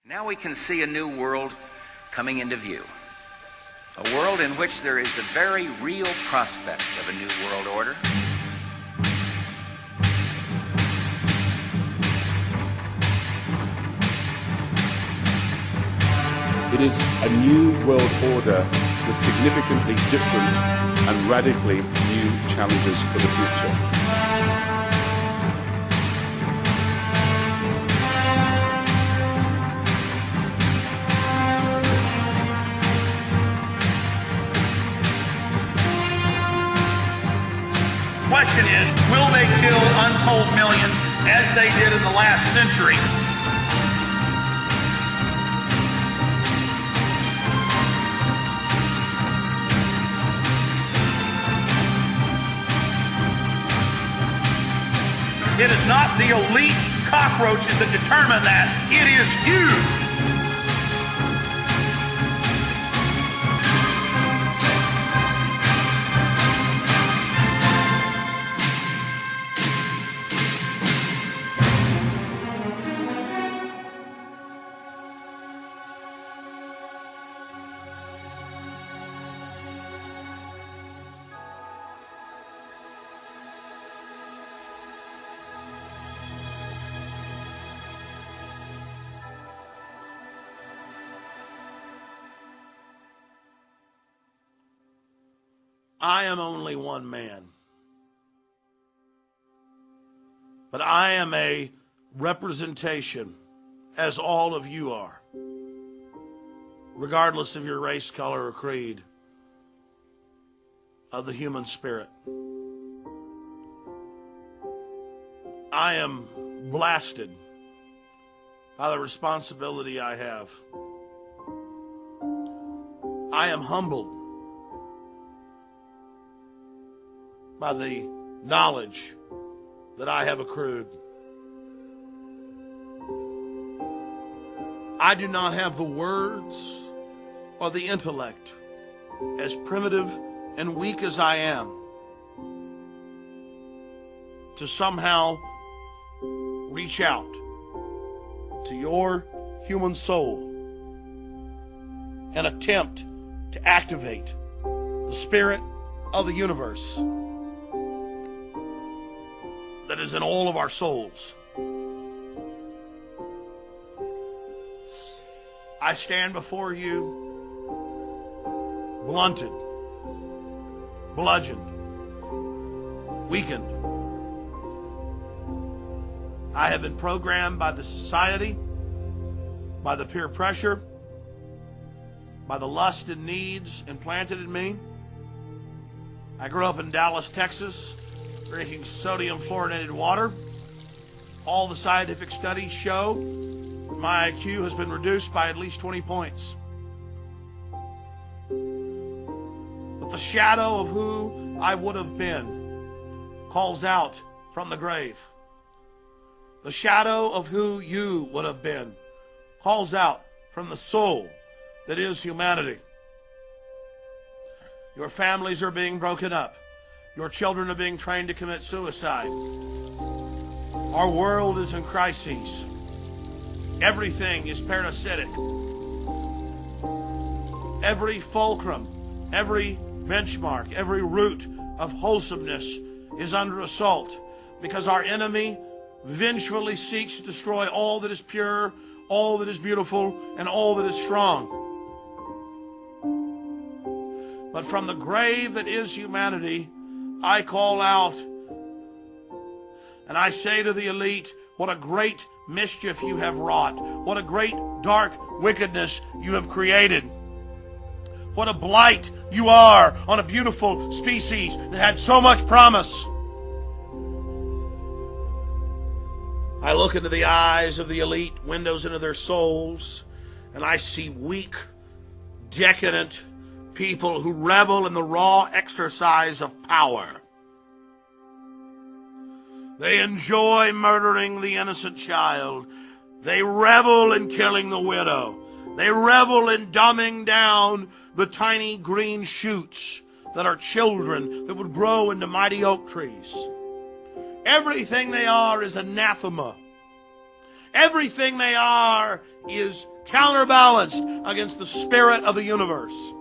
Now we can see a new world coming into view. A world in which there is the very real prospect of a new world order. It is a new world order with significantly different and radically new challenges for the future. The question is, will they kill untold millions as they did in the last century? It is not the elite cockroaches that determine that. It is you. I am only one man, but I am a representation, as all of you are, regardless of your race, color, or creed, of the human spirit. I am blasted by the responsibility I have. I am humbled by the knowledge that I have accrued. I do not have the words or the intellect, as primitive and weak as I am, to somehow reach out to your human soul and attempt to activate the spirit of the universe that is in all of our souls. I stand before you blunted, bludgeoned, weakened. I have been programmed by the society, by the peer pressure, by the lust and needs implanted in me. I grew up in Dallas, Texas, drinking sodium fluoridated water. All the scientific studies show my IQ has been reduced by at least 20 points. But the shadow of who I would have been calls out from the grave. The shadow of who you would have been calls out from the soul that is humanity. Your families are being broken up. Your children are being trained to commit suicide. Our world is in crises. Everything is parasitic. Every fulcrum, every benchmark, every root of wholesomeness is under assault because our enemy vengefully seeks to destroy all that is pure, all that is beautiful, and all that is strong. But from the grave that is humanity, I call out and I say to the elite, what a great mischief you have wrought. What a great dark wickedness you have created. What a blight you are on a beautiful species that had so much promise. I look into the eyes of the elite, windows into their souls, and I see weak, decadent people who revel in the raw exercise of power. They enjoy murdering the innocent child. They revel in killing the widow. They revel in dumbing down the tiny green shoots that are children that would grow into mighty oak trees. Everything they are is anathema. Everything they are is counterbalanced against the spirit of the universe.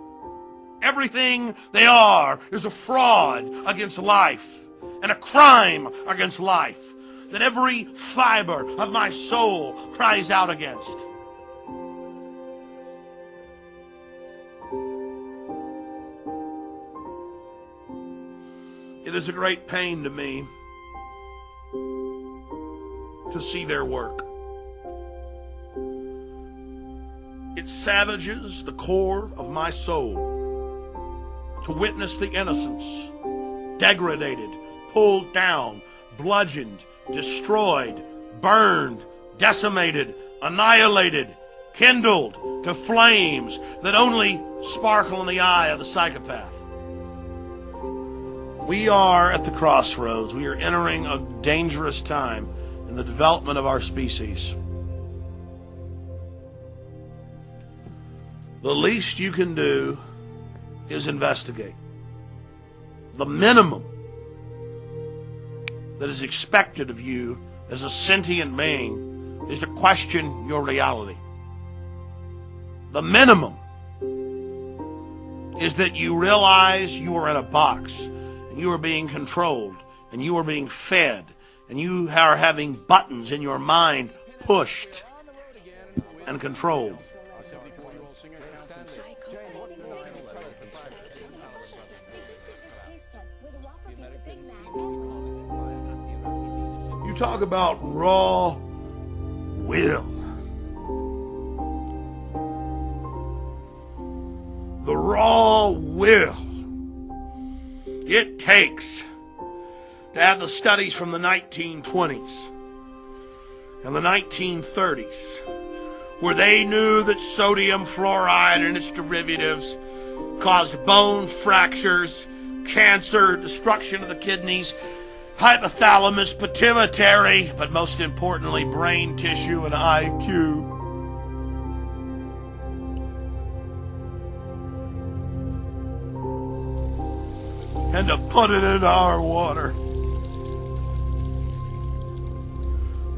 Everything they are is a fraud against life and a crime against life that every fiber of my soul cries out against. It is a great pain to me to see their work. It savages the core of my soul to witness the innocents degraded, pulled down, bludgeoned, destroyed, burned, decimated, annihilated, kindled to flames that only sparkle in the eye of the psychopath. We are at the crossroads. We are entering a dangerous time in the development of our species. The least you can do is investigate. The minimum that is expected of you as a sentient being is to question your reality. The minimum is that you realize you are in a box and you are being controlled and you are being fed and you are having buttons in your mind pushed and controlled. You talk about raw will. The raw will it takes to have the studies from the 1920s and the 1930s where they knew that sodium fluoride and its derivatives caused bone fractures, cancer, destruction of the kidneys, hypothalamus, pituitary, but most importantly, brain tissue and IQ. And to put it in our water.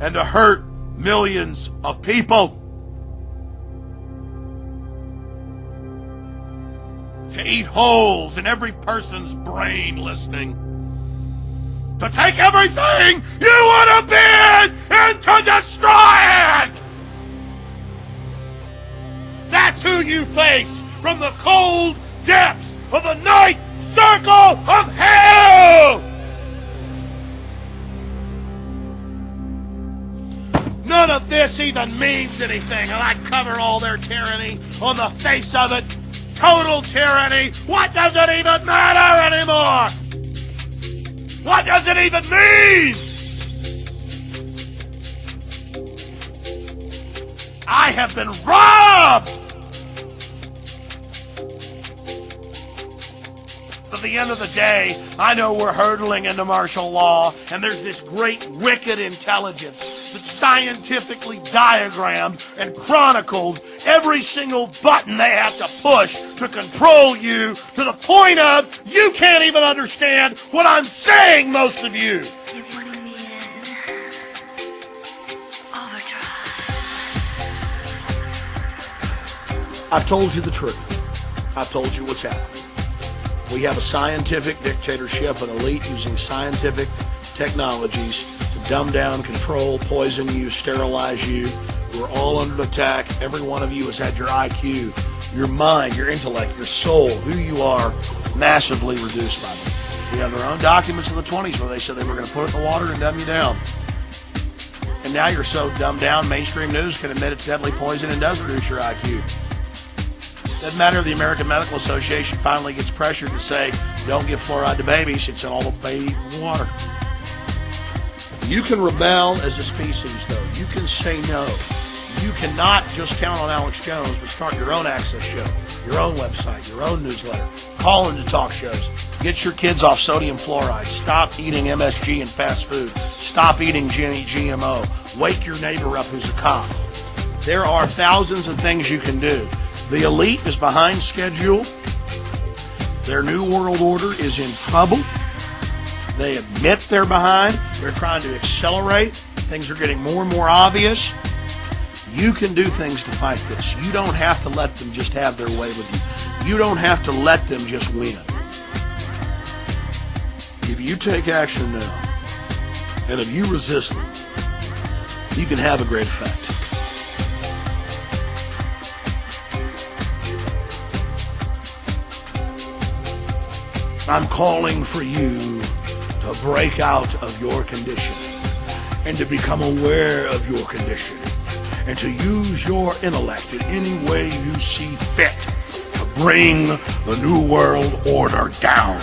And to hurt millions of people. To eat holes in every person's brain listening. To take everything you would have been and to destroy it! That's who you face from the cold depths of the night circle of hell! None of this even means anything, and I cover all their tyranny on the face of it. Total tyranny. What does it even matter anymore? What does it even mean? I have been robbed! At the end of the day, I know we're hurtling into martial law, and there's this great wicked intelligence that scientifically diagrammed and chronicled every single button they have to push to control you to the point of you can't even understand what I'm saying, most of you. You're putting me in overdrive. I've told you the truth. I've told you what's happening. We have a scientific dictatorship, an elite using scientific technologies to dumb down, control, poison you, sterilize you. We're all under attack. Every one of you has had your IQ, your mind, your intellect, your soul, who you are, massively reduced by them. We have their own documents of the 20s where they said they were going to put it in the water and dumb you down. And now you're so dumbed down, mainstream news can admit it's deadly poison and does reduce your IQ. Doesn't matter if the American Medical Association finally gets pressured to say, don't give fluoride to babies, it's in all the baby water. You can rebel as a species, though. You can say no. You cannot just count on Alex Jones, but start your own access show, your own website, your own newsletter. Call into talk shows. Get your kids off sodium fluoride. Stop eating MSG and fast food. Stop eating GMO. Wake your neighbor up who's a cop. There are thousands of things you can do. The elite is behind schedule. Their new world order is in trouble. They admit they're behind. They're trying to accelerate. Things are getting more and more obvious. You can do things to fight this. You don't have to let them just have their way with you. You don't have to let them just win. If you take action now, and if you resist them, you can have a great effect. I'm calling for you to break out of your condition and to become aware of your condition and to use your intellect in any way you see fit to bring the New World Order down.